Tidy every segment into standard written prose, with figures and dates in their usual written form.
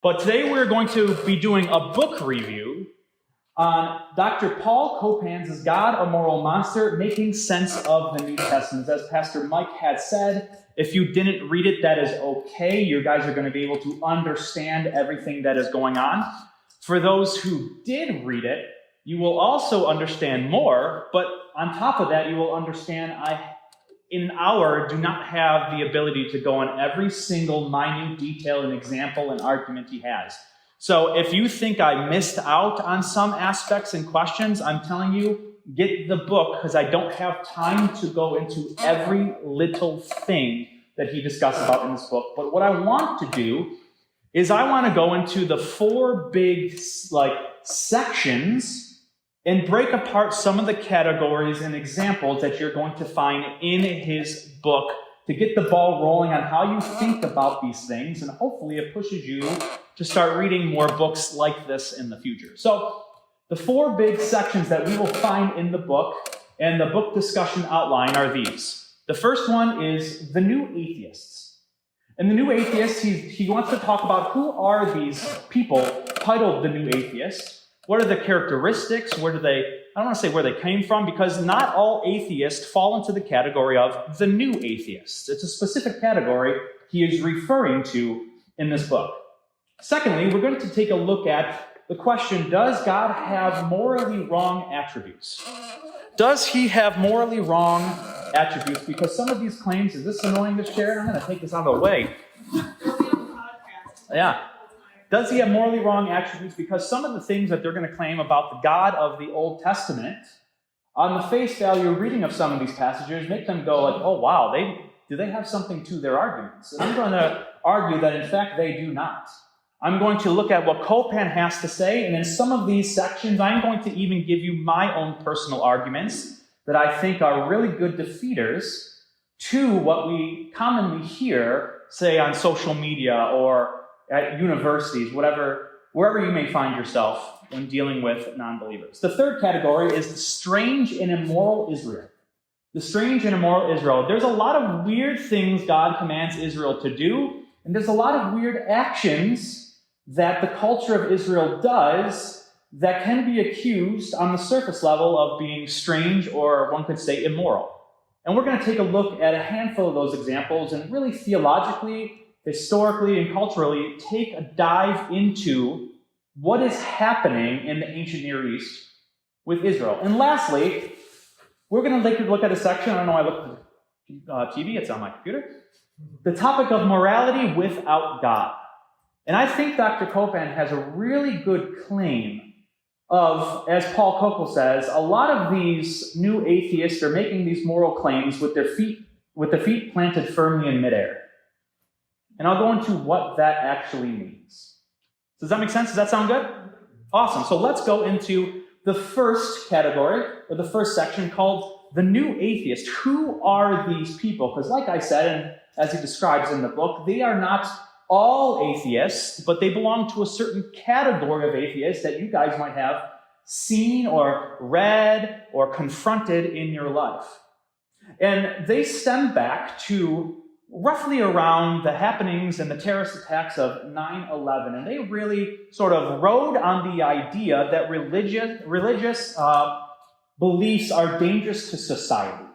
But today we're going to be doing a book review on Dr. Paul Copan's God, a Moral Monster, Making Sense of the New Testament. As Pastor Mike had said, if you didn't read it, that is okay. You guys are going to be able to understand everything that is going on. For those who did read it, you will also understand more, but on top of that, you will understand in an hour, do not have the ability to go on every single minute detail and example and argument he has. So if you think I missed out on some aspects and questions, I'm telling you, get the book, because I don't have time to go into every little thing that he discusses about in this book. But what I want to do is I want to go into the four big sections and break apart some of the categories and examples that you're going to find in his book to get the ball rolling on how you think about these things, and hopefully it pushes you to start reading more books like this in the future. So the four big sections that we will find in the book and the book discussion outline are these. The first one is the new atheists. And the new atheists, he wants to talk about who are these people titled the new atheists. What are the characteristics? I don't want to say where they came from, because not all atheists fall into the category of the new atheists. It's a specific category he is referring to in this book. Secondly, we're going to take a look at the question, does God have morally wrong attributes? Does he have morally wrong attributes? Because some of these claims, is this annoying to share? I'm going to take this out of the way. Yeah. Does he have morally wrong attributes? Because some of the things that they're going to claim about the God of the Old Testament, on the face value reading of some of these passages, make them go like, oh wow, do they have something to their arguments? And I'm going to argue that in fact they do not. I'm going to look at what Copan has to say, and in some of these sections, I'm going to even give you my own personal arguments that I think are really good defeaters to what we commonly hear, say on social media or at universities, wherever you may find yourself when dealing with non-believers. The third category is the strange and immoral Israel. The strange and immoral Israel. There's a lot of weird things God commands Israel to do, and there's a lot of weird actions that the culture of Israel does that can be accused on the surface level of being strange, or one could say immoral. And we're going to take a look at a handful of those examples and really theologically, historically, and culturally take a dive into what is happening in the ancient Near East with Israel. And lastly, we're going to take a look at a section, I don't know why I looked at the TV, it's on my computer, the topic of morality without God. And I think Dr. Copan has a really good claim of, as Paul Kokel says, a lot of these new atheists are making these moral claims with their feet planted firmly in midair. And I'll go into what that actually means. Does that make sense? Does that sound good? Awesome. So let's go into the first category, or the first section, called the new atheist. Who are these people? Because like I said, and as he describes in the book, they are not all atheists, but they belong to a certain category of atheists that you guys might have seen or read or confronted in your life. And they stem back to roughly around the happenings and the terrorist attacks of 9/11, and they really sort of rode on the idea that religious beliefs are dangerous to society.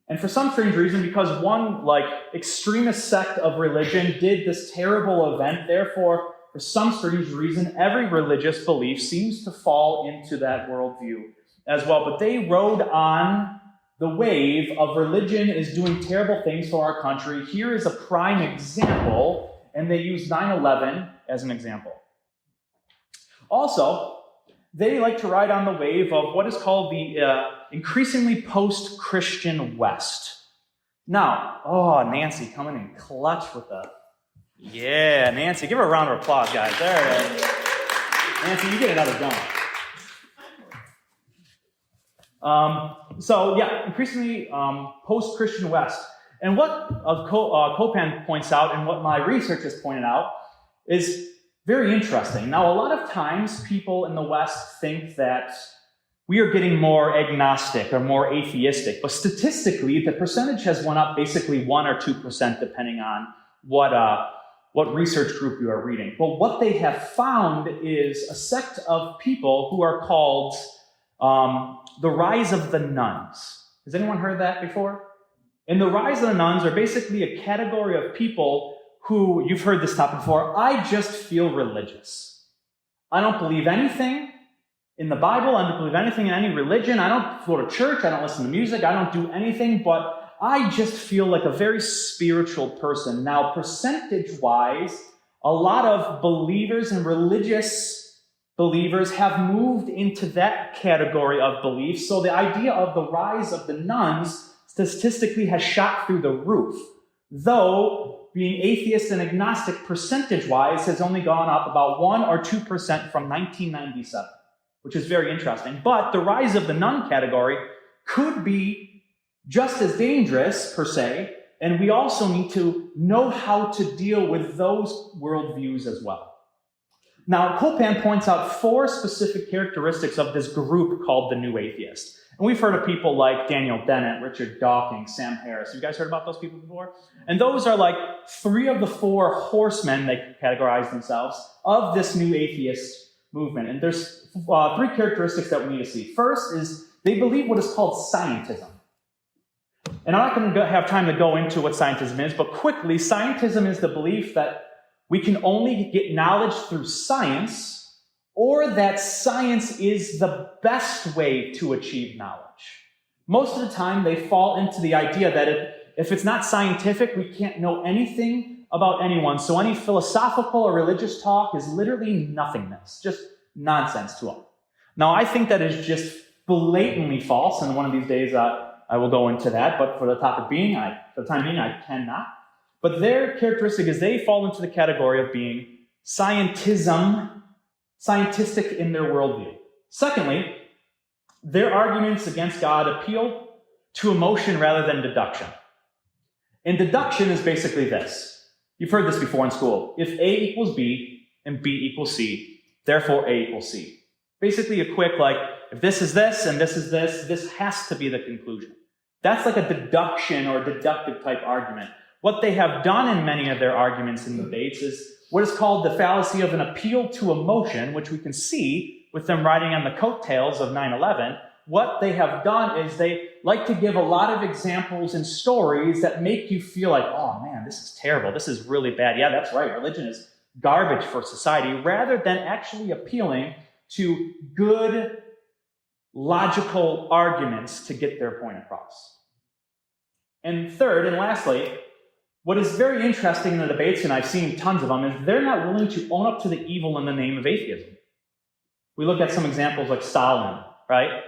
And for some strange reason, because one extremist sect of religion did this terrible event, therefore, for some strange reason, every religious belief seems to fall into that worldview as well. But they rode on the wave of religion is doing terrible things for our country. Here is a prime example, and they use 9/11 as an example. Also, they like to ride on the wave of what is called the increasingly post-Christian West. Now, Nancy coming in clutch with the... Yeah, Nancy, give her a round of applause, guys. There it is. Nancy, you get another dunk. Increasingly post-Christian West. And what Copan points out, and what my research has pointed out, is very interesting. Now, a lot of times people in the West think that we are getting more agnostic or more atheistic, but statistically, the percentage has went up basically 1 or 2%, depending on what what research group you are reading. But what they have found is a sect of people who are called the Rise of the Nuns. Has anyone heard that before? And the Rise of the Nuns are basically a category of people who, you've heard this topic before, I just feel religious. I don't believe anything in the Bible. I don't believe anything in any religion. I don't go to church. I don't listen to music. I don't do anything, but I just feel like a very spiritual person. Now, percentage-wise, a lot of believers and religious believers have moved into that category of belief. So the idea of the rise of the nuns statistically has shot through the roof, though being atheist and agnostic percentage-wise has only gone up about 1 or 2% from 1997, which is very interesting. But the rise of the nun category could be just as dangerous, per se, and we also need to know how to deal with those worldviews as well. Now, Copan points out 4 specific characteristics of this group called the New Atheist. And we've heard of people like Daniel Dennett, Richard Dawkins, Sam Harris. You guys heard about those people before? And those are like 3 of the 4 horsemen, they categorize themselves, of this New Atheist movement. And there's 3 characteristics that we need to see. First is they believe what is called scientism. And I'm not going to have time to go into what scientism is, but quickly, scientism is the belief that we can only get knowledge through science, or that science is the best way to achieve knowledge. Most of the time, they fall into the idea that if it's not scientific, we can't know anything about anyone. So any philosophical or religious talk is literally nothingness, just nonsense to them. Now, I think that is just blatantly false, and one of these days I will go into that, but for the time being, I cannot. But their characteristic is they fall into the category of being scientific in their worldview. Secondly, their arguments against God appeal to emotion rather than deduction. And deduction is basically this. You've heard this before in school. If A equals B and B equals C, therefore A equals C. Basically a quick, like, if this is this and this is this has to be the conclusion. That's like a deduction or deductive type argument. What they have done in many of their arguments and debates is what is called the fallacy of an appeal to emotion, which we can see with them riding on the coattails of 9/11. What they have done is they like to give a lot of examples and stories that make you feel like, oh man, this is terrible. This is really bad. Yeah, that's right. Religion is garbage for society, rather than actually appealing to good, logical arguments to get their point across. And third, and lastly, what is very interesting in the debates, and I've seen tons of them, is they're not willing to own up to the evil in the name of atheism. We look at some examples like Stalin, right?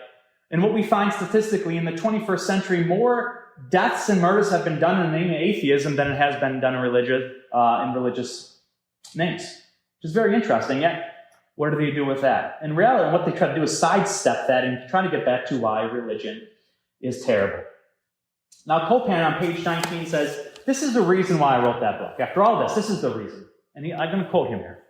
And what we find statistically in the 21st century, more deaths and murders have been done in the name of atheism than it has been done in religious names, which is very interesting. Yet, what do they do with that? In reality, what they try to do is sidestep that and try to get back to why religion is terrible. Now, Copan on page 19 says, this is the reason why I wrote that book. After all this is the reason. And I'm going to quote him here.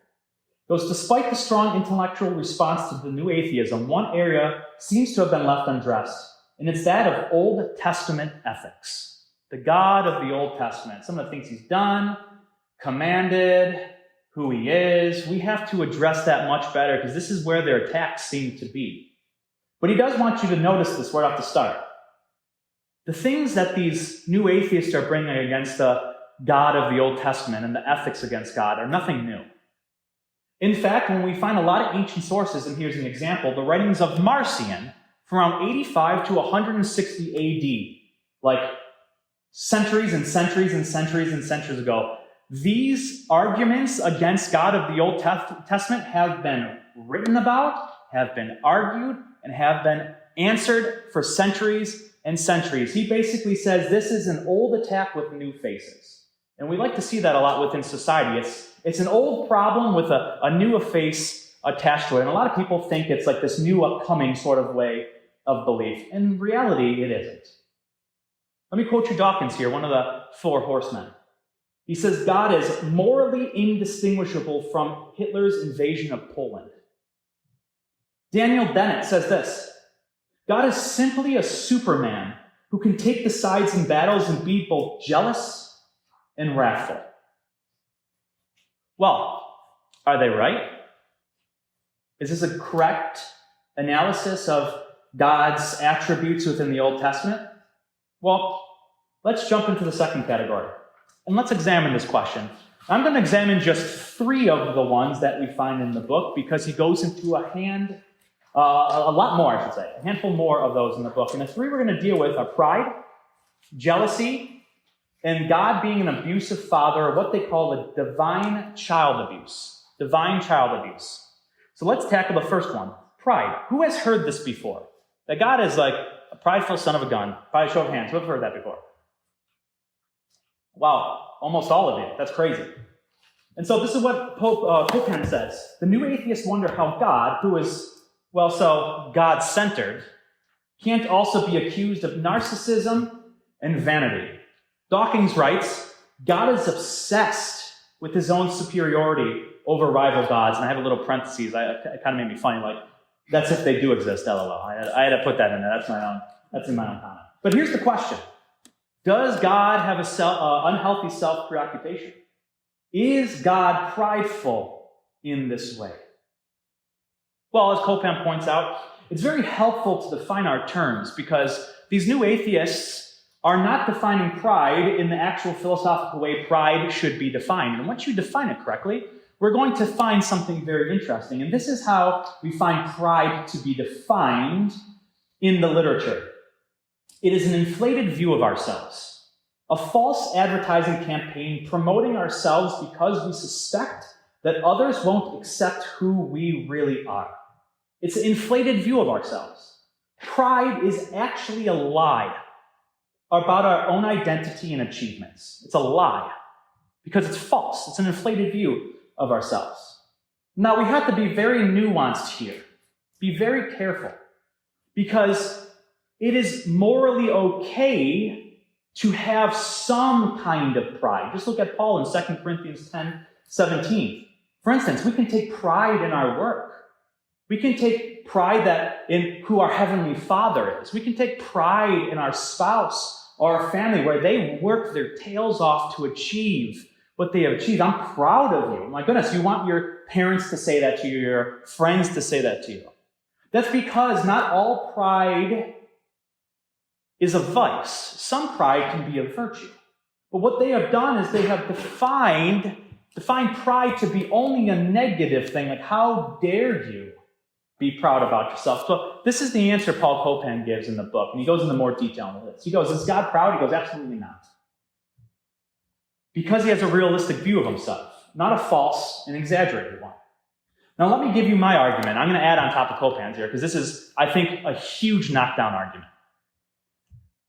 He goes, despite the strong intellectual response to the new atheism, one area seems to have been left undressed, and it's that of Old Testament ethics. The God of the Old Testament. Some of the things he's done, commanded, who he is. We have to address that much better because this is where their attacks seem to be. But he does want you to notice this right off the start. The things that these new atheists are bringing against the God of the Old Testament and the ethics against God are nothing new. In fact, when we find a lot of ancient sources, and here's an example, the writings of Marcion from around 85 to 160 AD, like centuries and centuries and centuries and centuries ago, these arguments against God of the Old Testament have been written about, have been argued, and have been answered for centuries and centuries. He basically says this is an old attack with new faces. And we like to see that a lot within society. It's an old problem with a new face attached to it. And a lot of people think it's like this new upcoming sort of way of belief. In reality, it isn't. Let me quote you Dawkins here, one of the 4 horsemen. He says, God is morally indistinguishable from Hitler's invasion of Poland. Daniel Dennett says this, God is simply a Superman who can take the sides in battles and be both jealous and wrathful. Well, are they right? Is this a correct analysis of God's attributes within the Old Testament? Well, let's jump into the second category, and let's examine this question. I'm going to examine just 3 of the ones that we find in the book, because he goes into a lot more, I should say, a handful more of those in the book. And the 3 we're going to deal with are pride, jealousy, and God being an abusive father, or what they call the divine child abuse. Divine child abuse. So let's tackle the first one, pride. Who has heard this before? That God is like a prideful son of a gun. By a show of hands, who have heard that before? Wow, almost all of you. That's crazy. And so this is what Copan says. The new atheists wonder how God, who is, well, so God-centered, can't also be accused of narcissism and vanity. Dawkins writes, God is obsessed with his own superiority over rival gods. And I have a little parentheses. It kind of made me funny, like, that's if they do exist, LOL. I had to put that in there. That's in my own comment. But here's the question. Does God have an unhealthy self-preoccupation? Is God prideful in this way? Well, as Copan points out, it's very helpful to define our terms, because these new atheists are not defining pride in the actual philosophical way pride should be defined. And once you define it correctly, we're going to find something very interesting. And this is how we find pride to be defined in the literature. It is an inflated view of ourselves, a false advertising campaign promoting ourselves because we suspect that others won't accept who we really are. It's an inflated view of ourselves. Pride is actually a lie about our own identity and achievements. It's a lie because it's false. It's an inflated view of ourselves. Now, we have to be very nuanced here. Be very careful, because it is morally okay to have some kind of pride. Just look at Paul in 2 Corinthians 10:17. For instance, we can take pride in our work. We can take pride in who our Heavenly Father is. We can take pride in our spouse or our family, where they work their tails off to achieve what they have achieved. I'm proud of you. My goodness, you want your parents to say that to you, your friends to say that to you. That's because not all pride is a vice. Some pride can be a virtue. But what they have done is they have defined pride to be only a negative thing, like how dare you be proud about yourself. So this is the answer Paul Copan gives in the book, and he goes into more detail on this. He goes, is God proud? He goes, absolutely not. Because he has a realistic view of himself, not a false and exaggerated one. Now let me give you my argument. I'm going to add on top of Copan's here, because this is, I think, a huge knockdown argument.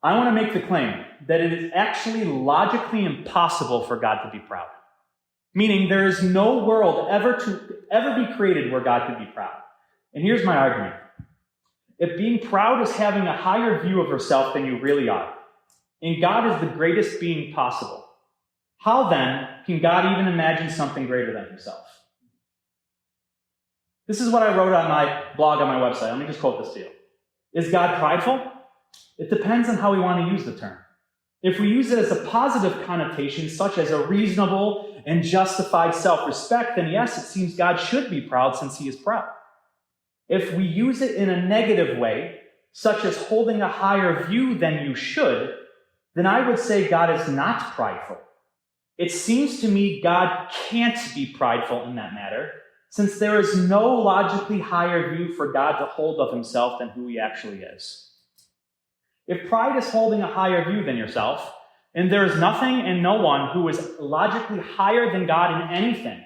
I want to make the claim that it is actually logically impossible for God to be proud. Meaning there is no world ever be created where God could be proud. And here's my argument. If being proud is having a higher view of yourself than you really are, and God is the greatest being possible, how then can God even imagine something greater than himself? This is what I wrote on my blog on my website. Let me just quote this to you. Is God prideful? It depends on how we want to use the term. If we use it as a positive connotation, such as a reasonable and justified self-respect, then yes, it seems God should be proud since he is proud. If we use it in a negative way, such as holding a higher view than you should, then I would say God is not prideful. It seems to me God can't be prideful in that matter, since there is no logically higher view for God to hold of himself than who he actually is. If pride is holding a higher view than yourself, and there is nothing and no one who is logically higher than God in anything,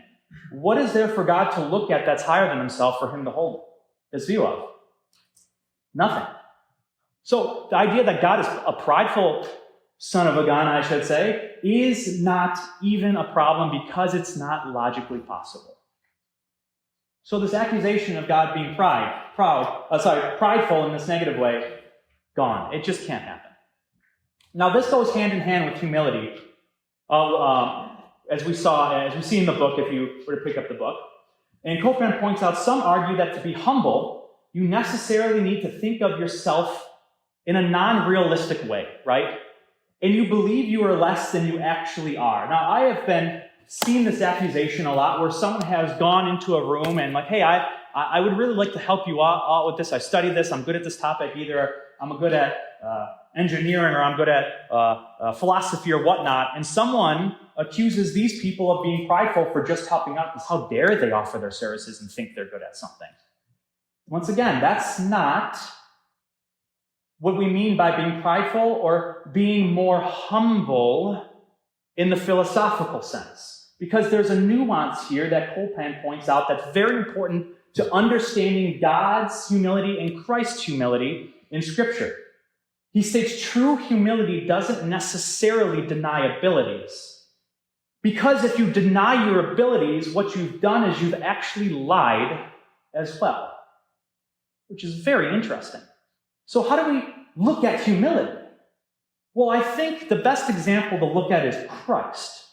what is there for God to look at that's higher than himself for him to hold his view of? Nothing. So the idea that God is a prideful son of a gun, I should say, is not even a problem because it's not logically possible. So this accusation of God being prideful in this negative way, gone. It just can't happen. Now this goes hand in hand with humility, as we see in the book, if you were to pick up the book. And Copan points out, some argue that to be humble, you necessarily need to think of yourself in a non-realistic way, right? And you believe you are less than you actually are. Now, I have been seen this accusation a lot where someone has gone into a room and like, hey, I would really like to help you out with this. I studied this. I'm good at this topic. Either I'm good at engineering or I'm good at philosophy or whatnot. And someone accuses these people of being prideful for just helping out because how dare they offer their services and think they're good at something. Once again, that's not what we mean by being prideful or being more humble in the philosophical sense. Because there's a nuance here that Colpan points out that's very important to understanding God's humility and Christ's humility in Scripture. He states true humility doesn't necessarily deny abilities. Because if you deny your abilities, what you've done is you've actually lied as well, which is very interesting. So how do we look at humility? Well, I think the best example to look at is Christ,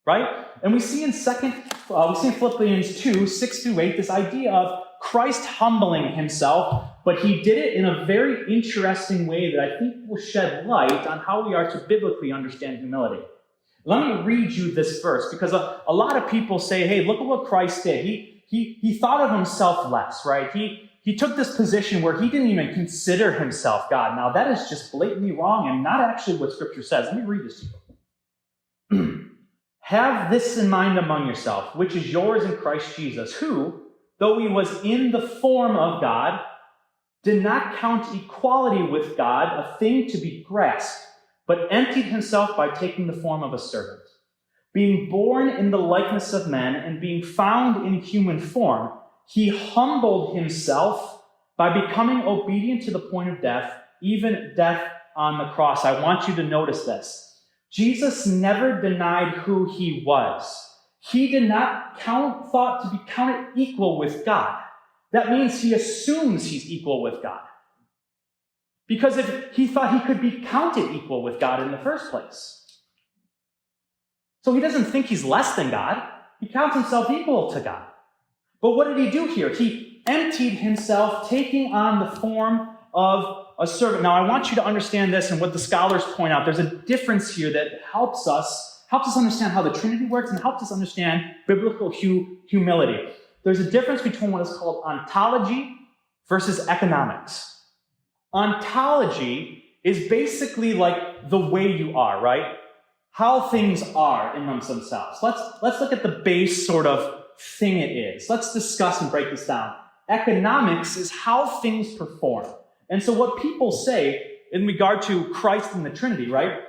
right? And we see in Philippians 2, 6 through 8, this idea of Christ humbling himself, but he did it in a very interesting way that I think will shed light on how we are to biblically understand humility. Let me read you this verse, because a lot of people say, hey, look at what Christ did. He thought of himself less, right? He took this position where he didn't even consider himself God. Now, that is just blatantly wrong and not actually what Scripture says. Let me read this to you. Have this in mind among yourself, which is yours in Christ Jesus, who, though he was in the form of God, did not count equality with God a thing to be grasped, but emptied himself by taking the form of a servant. Being born in the likeness of men and being found in human form, he humbled himself by becoming obedient to the point of death, even death on the cross. I want you to notice this. Jesus never denied who he was. He did not thought to be counted equal with God. That means he assumes he's equal with God. Because if he thought he could be counted equal with God in the first place. So he doesn't think he's less than God. He counts himself equal to God. But what did he do here? He emptied himself, taking on the form of a servant. Now, I want you to understand this and what the scholars point out. There's a difference here that helps us understand how the Trinity works and helps us understand biblical humility. There's a difference between what is called ontology versus economics. Ontology is basically like the way you are, right? How things are in themselves. Let's look at the base sort of thing it is. Let's discuss and break this down. Economics is how things perform. And so what people say in regard to Christ and the Trinity, right?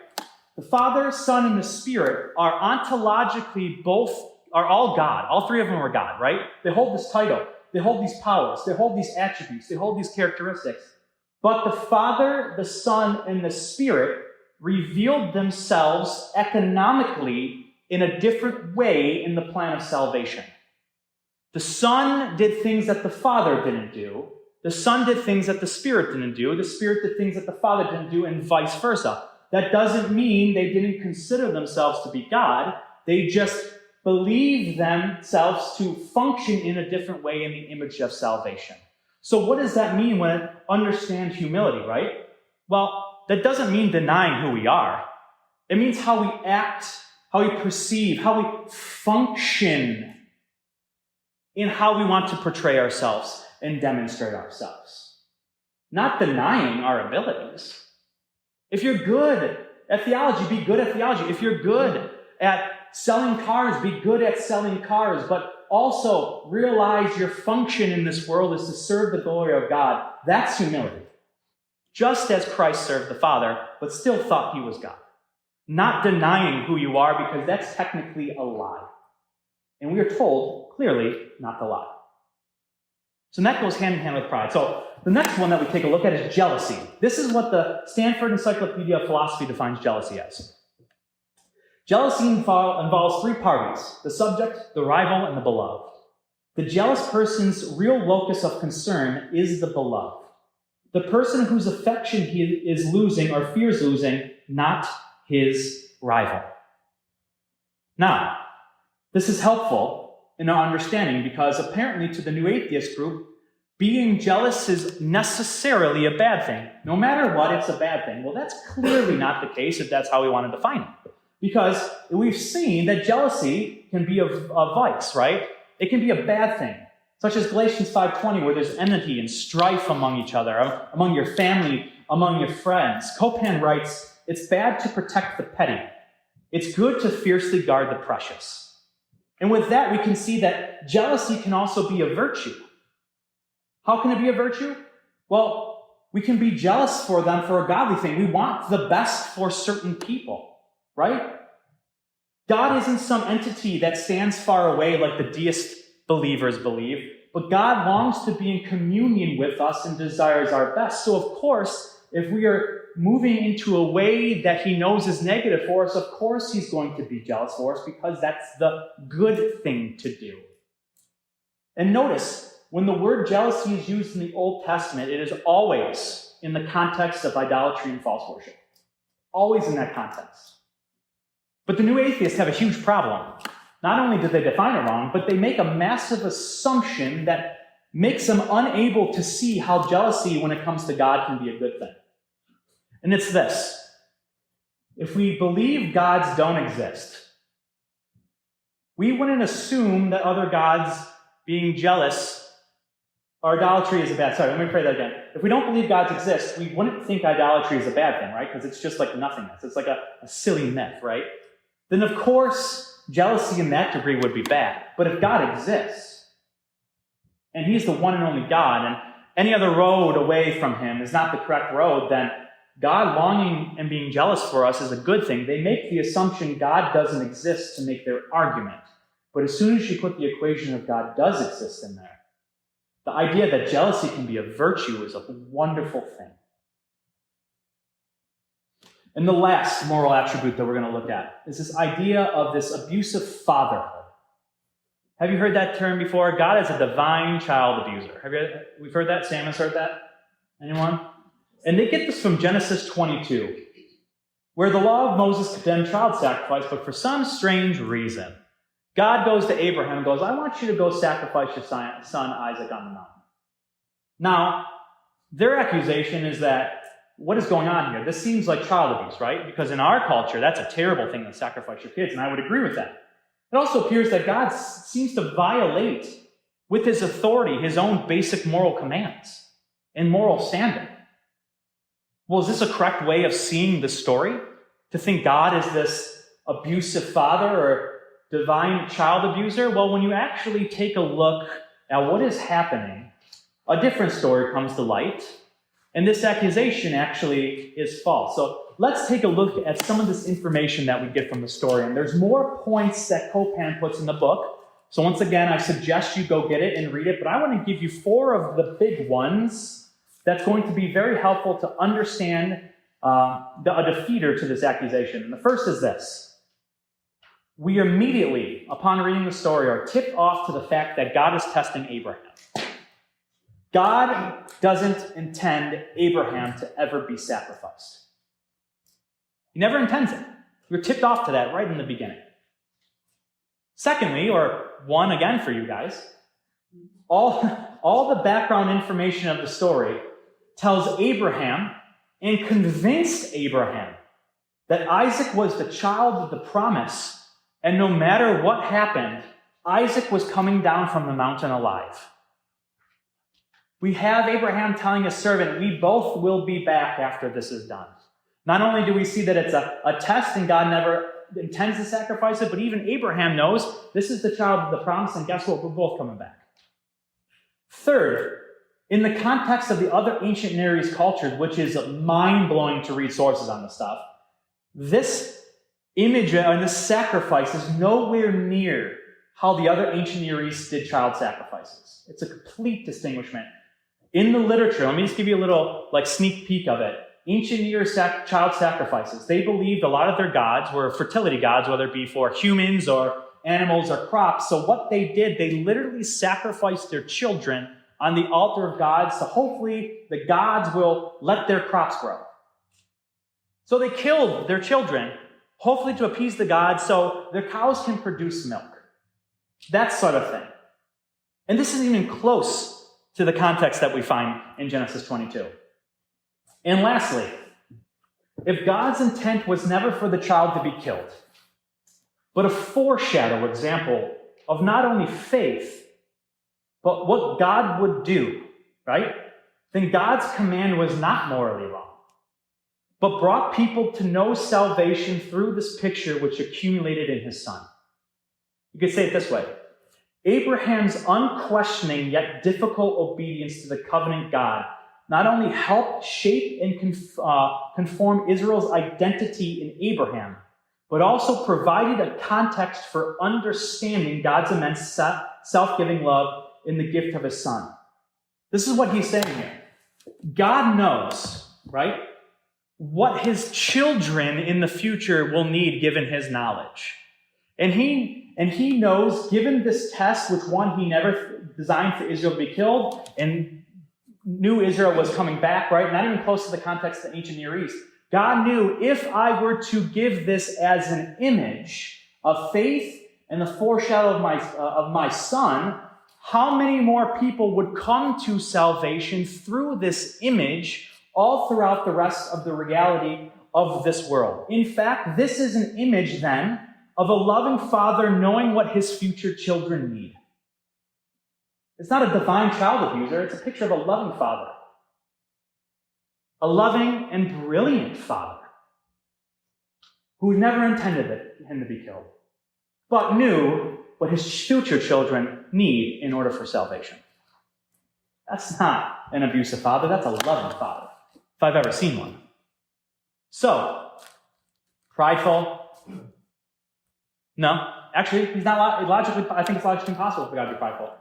The Father, Son, and the Spirit are ontologically are all God. All three of them are God, right? They hold this title. They hold these powers. They hold these attributes. They hold these characteristics. But the Father, the Son, and the Spirit revealed themselves economically in a different way in the plan of salvation. The Son did things that the Father didn't do. The Son did things that the Spirit didn't do. The Spirit did things that the Father didn't do, and vice versa. That doesn't mean they didn't consider themselves to be God. They just believed themselves to function in a different way in the image of salvation. So what does that mean when it understands humility, right? Well, that doesn't mean denying who we are. It means how we act, how we perceive, how we function in how we want to portray ourselves and demonstrate ourselves. Not denying our abilities. If you're good at theology, be good at theology. If you're good at selling cars, be good at selling cars. But also realize your function in this world is to serve the glory of God. That's humility. Just as Christ served the Father, but still thought he was God. Not denying who you are, because that's technically a lie. And we are told, clearly, not to lie. So that goes hand in hand with pride. So the next one that we take a look at is jealousy. This is what the Stanford Encyclopedia of Philosophy defines jealousy as. Jealousy involves three parties: the subject, the rival, and the beloved. The jealous person's real locus of concern is the beloved. The person whose affection he is losing or fears losing, not his rival. Now, this is helpful in our understanding because apparently to the New Atheist group, being jealous is necessarily a bad thing. No matter what, it's a bad thing. Well, that's clearly not the case if that's how we want to define it. Because we've seen that jealousy can be a vice, right? It can be a bad thing, such as Galatians 5:20, where there's enmity and strife among each other, among your family, among your friends. Copan writes, it's bad to protect the petty. It's good to fiercely guard the precious. And with that, we can see that jealousy can also be a virtue. How can it be a virtue? Well, we can be jealous for them for a godly thing. We want the best for certain people, right? God isn't some entity that stands far away like the deist believers believe, but God longs to be in communion with us and desires our best. So, of course, if we are moving into a way that he knows is negative for us, of course he's going to be jealous for us because that's the good thing to do. And notice, when the word jealousy is used in the Old Testament, it is always in the context of idolatry and false worship. Always in that context. But the new atheists have a huge problem. Not only do they define it wrong, but they make a massive assumption that makes them unable to see how jealousy, when it comes to God, can be a good thing. And it's this. If we believe gods don't exist, we wouldn't assume that other gods being jealous or idolatry is a bad. Sorry, let me pray that again. If we don't believe gods exist, we wouldn't think idolatry is a bad thing, right? Because it's just like nothingness. It's like a silly myth, right? Then, of course, jealousy in that degree would be bad. But if God exists, and he's the one and only God, and any other road away from him is not the correct road, then God longing and being jealous for us is a good thing. They make the assumption God doesn't exist to make their argument. But as soon as you put the equation of God does exist in there, the idea that jealousy can be a virtue is a wonderful thing. And the last moral attribute that we're going to look at is this idea of this abusive fatherhood. Have you heard that term before? God is a divine child abuser. We've heard that? Sam has heard that? Anyone? And they get this from Genesis 22, where the law of Moses condemned child sacrifice, but for some strange reason, God goes to Abraham and goes, I want you to go sacrifice your son Isaac on the mountain. Now, their accusation is that, what is going on here? This seems like child abuse, right? Because in our culture, that's a terrible thing to sacrifice your kids, and I would agree with that. It also appears that God seems to violate, with his authority, his own basic moral commands and moral standard. Well, is this a correct way of seeing the story? To think God is this abusive father or divine child abuser? Well, when you actually take a look at what is happening, a different story comes to light, and this accusation actually is false. So let's take a look at some of this information that we get from the story. And there's more points that Copan puts in the book. So once again, I suggest you go get it and read it, but I want to give you 4 of the big ones that's going to be very helpful to understand a defeater to this accusation. And the first is this. We immediately, upon reading the story, are tipped off to the fact that God is testing Abraham. God doesn't intend Abraham to ever be sacrificed. He never intends it. We're tipped off to that right in the beginning. Secondly, or one again for you guys, all the background information of the story tells Abraham and convinced Abraham that Isaac was the child of the promise, and no matter what happened, Isaac was coming down from the mountain alive. We have Abraham telling his servant, we both will be back after this is done. Not only do we see that it's a test and God never intends to sacrifice it, but even Abraham knows this is the child of the promise, and guess what? We're both coming back. Third, in the context of the other ancient Near East cultures, which is mind-blowing to read sources on this stuff, this image and this sacrifice is nowhere near how the other ancient Near East did child sacrifices. It's a complete distinguishment. In the literature, let me just give you a little sneak peek of it. Ancient Near East child sacrifices, they believed a lot of their gods were fertility gods, whether it be for humans or animals or crops. So what they did, they literally sacrificed their children on the altar of gods, so hopefully the gods will let their crops grow. So they killed their children, hopefully to appease the gods so their cows can produce milk. That sort of thing. And this isn't even close to the context that we find in Genesis 22. And lastly, if God's intent was never for the child to be killed, but a foreshadow example of not only faith, but what God would do, right? Then God's command was not morally wrong, but brought people to know salvation through this picture which accumulated in his son. You could say it this way. Abraham's unquestioning yet difficult obedience to the covenant God not only helped shape and conform Israel's identity in Abraham, but also provided a context for understanding God's immense self-giving love in the gift of his son. This is what he's saying here. God knows, right, what his children in the future will need given his knowledge. And he knows, given this test, which one he never designed for Israel to be killed, and knew Israel was coming back, right? Not even close to the context of the ancient Near East. God knew if I were to give this as an image of faith and the foreshadow of my son, how many more people would come to salvation through this image all throughout the rest of the reality of this world? In fact, this is an image then of a loving father knowing what his future children need. It's not a divine child abuser, it's a picture of a loving father. A loving and brilliant father who never intended him to be killed, but knew what his future children need in order for salvation. That's not an abusive father, that's a loving father, if I've ever seen one. So, prideful? No. Actually, he's not logically, I think it's logically impossible for God to be prideful.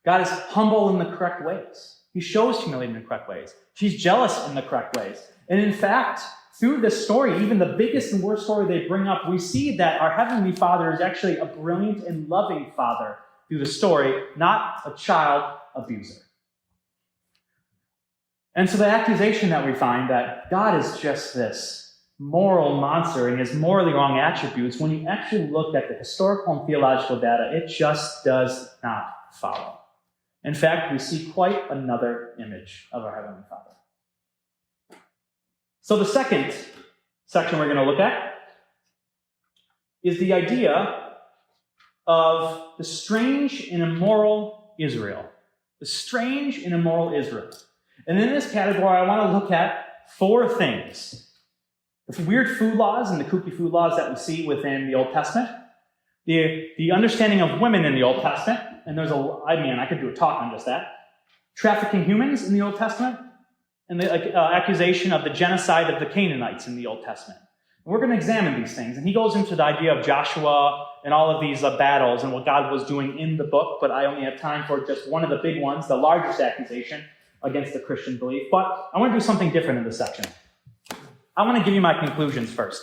God is humble in the correct ways. He shows humility in the correct ways. He's jealous in the correct ways. And in fact, through this story, even the biggest and worst story they bring up, we see that our Heavenly Father is actually a brilliant and loving Father through the story, not a child abuser. And so the accusation that we find that God is just this moral monster and his morally wrong attributes, when you actually look at the historical and theological data, it just does not follow. In fact, we see quite another image of our Heavenly Father. So the second section we're going to look at is the idea of the strange and immoral Israel. The strange and immoral Israel. And in this category, I want to look at four things. The weird food laws and the kooky food laws that we see within the Old Testament. The understanding of women in the Old Testament. And I could do a talk on just that. Trafficking humans in the Old Testament. And the accusation of the genocide of the Canaanites in the Old Testament. And we're going to examine these things. And he goes into the idea of Joshua and all of these battles and what God was doing in the book. But I only have time for just one of the big ones, the largest accusation against the Christian belief. But I want to do something different in this section. I want to give you my conclusions first.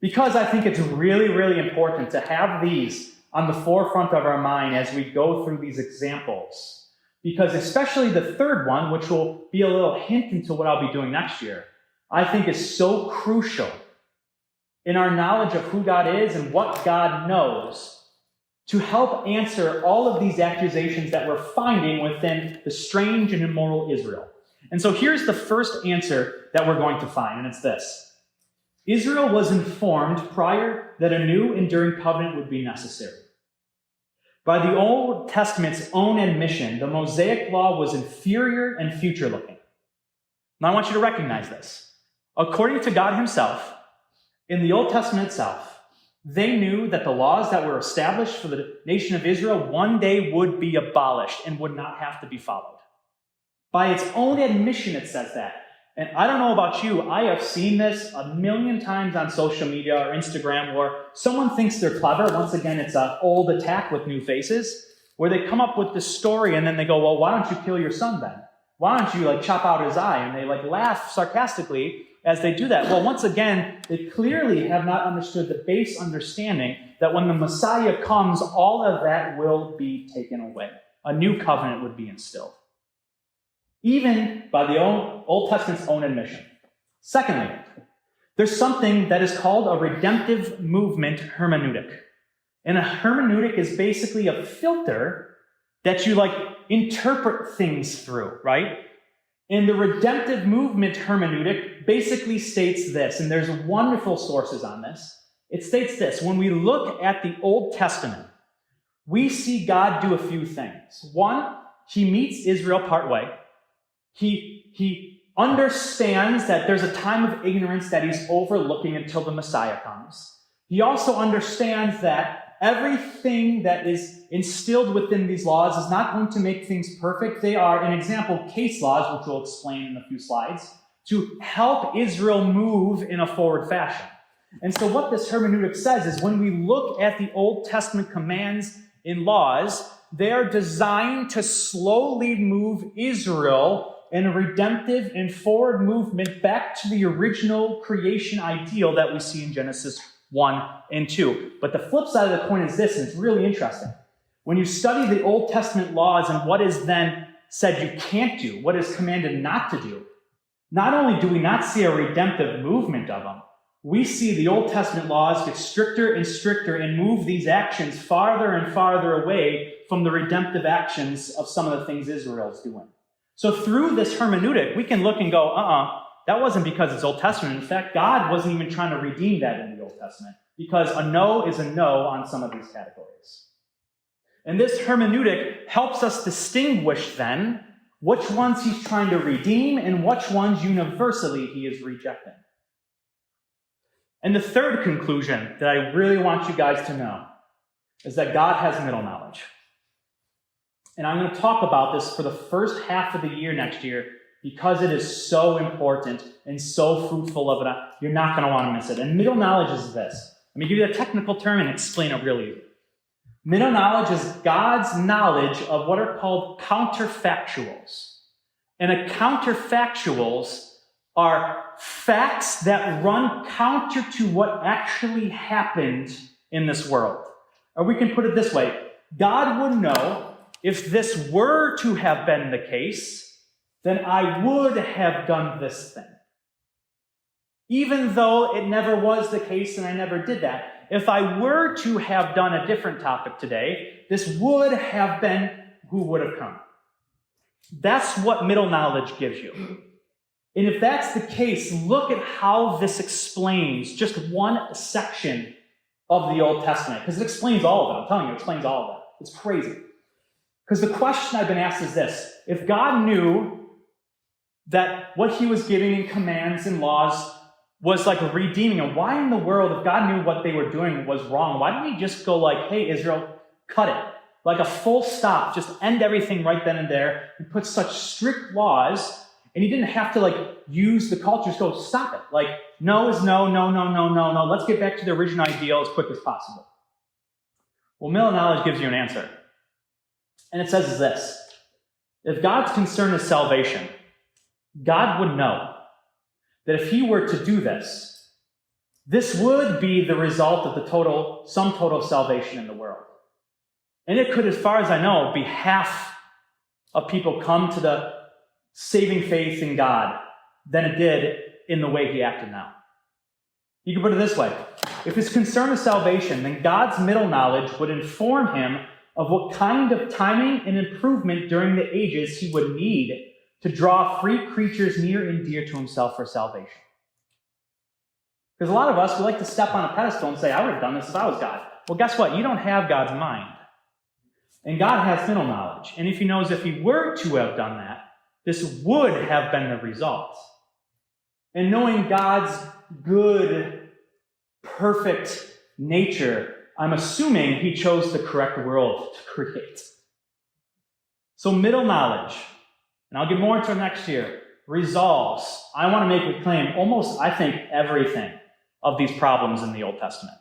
Because I think it's really, really important to have these on the forefront of our mind as we go through these examples. Because especially the third one, which will be a little hint into what I'll be doing next year, I think is so crucial in our knowledge of who God is and what God knows to help answer all of these accusations that we're finding within the strange and immoral Israel. And so here's the first answer that we're going to find, and it's this. Israel was informed prior that a new enduring covenant would be necessary. By the Old Testament's own admission, the Mosaic law was inferior and future-looking. Now I want you to recognize this. According to God himself, in the Old Testament itself, they knew that the laws that were established for the nation of Israel one day would be abolished and would not have to be followed. By its own admission, it says that. And I don't know about you, I have seen this a million times on social media or Instagram where someone thinks they're clever. Once again, it's an old attack with new faces, where they come up with this story and then they go, well, why don't you kill your son then? Why don't you chop out his eye? And they laugh sarcastically as they do that. Well, once again, they clearly have not understood the base understanding that when the Messiah comes, all of that will be taken away. A new covenant would be instilled. Even by the Old Testament's own admission. Secondly, there's something that is called a redemptive movement hermeneutic. And a hermeneutic is basically a filter that you interpret things through, right? And the redemptive movement hermeneutic basically states this, and there's wonderful sources on this. It states this: when we look at the Old Testament, we see God do a few things. One, he meets Israel partway. He understands that there's a time of ignorance that he's overlooking until the Messiah comes. He also understands that everything that is instilled within these laws is not going to make things perfect. They are, an example, case laws, which we'll explain in a few slides, to help Israel move in a forward fashion. And so what this hermeneutic says is when we look at the Old Testament commands and laws, they are designed to slowly move Israel in a redemptive and forward movement back to the original creation ideal that we see in Genesis 1 and 2. But the flip side of the coin is this, and it's really interesting. When you study the Old Testament laws and what is then said you can't do, what is commanded not to do, not only do we not see a redemptive movement of them, we see the Old Testament laws get stricter and stricter and move these actions farther and farther away from the redemptive actions of some of the things Israel's doing. So through this hermeneutic, we can look and go, that wasn't because it's Old Testament. In fact, God wasn't even trying to redeem that in the Old Testament, because a no is a no on some of these categories. And this hermeneutic helps us distinguish then which ones he's trying to redeem and which ones universally he is rejecting. And the third conclusion that I really want you guys to know is that God has middle knowledge. And I'm going to talk about this for the first half of the year next year because it is so important and so fruitful of it. You're not going to want to miss it. And middle knowledge is this. Let me give you a technical term and explain it really easy. Middle knowledge is God's knowledge of what are called counterfactuals. And counterfactuals are facts that run counter to what actually happened in this world. Or we can put it this way. God would know if this were to have been the case, then I would have done this thing. Even though it never was the case and I never did that. If I were to have done a different topic today, this would have been who would have come. That's what middle knowledge gives you. And if that's the case, look at how this explains just one section of the Old Testament. Because it explains all of it. I'm telling you, it explains all of it. It's crazy. Because the question I've been asked is this: if God knew that what he was giving in commands and laws was like redeeming them, why in the world, if God knew what they were doing was wrong, why didn't he just go like, hey, Israel, cut it? Like a full stop, just end everything right then and there, and put such strict laws, and he didn't have to like use the culture to go, stop it. Like, no is no, no, no, no, no, no. Let's get back to the original ideal as quick as possible. Well, middle knowledge gives you an answer. And it says this: if God's concern is salvation, God would know that if he were to do this, this would be the result of the sum total of salvation in the world. And it could, as far as I know, be half of people come to the saving faith in God than it did in the way he acted now. You can put it this way: if his concern is salvation, then God's middle knowledge would inform him of what kind of timing and improvement during the ages he would need to draw free creatures near and dear to himself for salvation. Because a lot of us, we like to step on a pedestal and say, I would have done this if I was God. Well, guess what? You don't have God's mind. And God has middle knowledge. And if he knows if he were to have done that, this would have been the result. And knowing God's good, perfect nature, I'm assuming he chose the correct world to create. So middle knowledge, and I'll get more into it next year, resolves, I want to make a claim, almost, I think, everything of these problems in the Old Testament.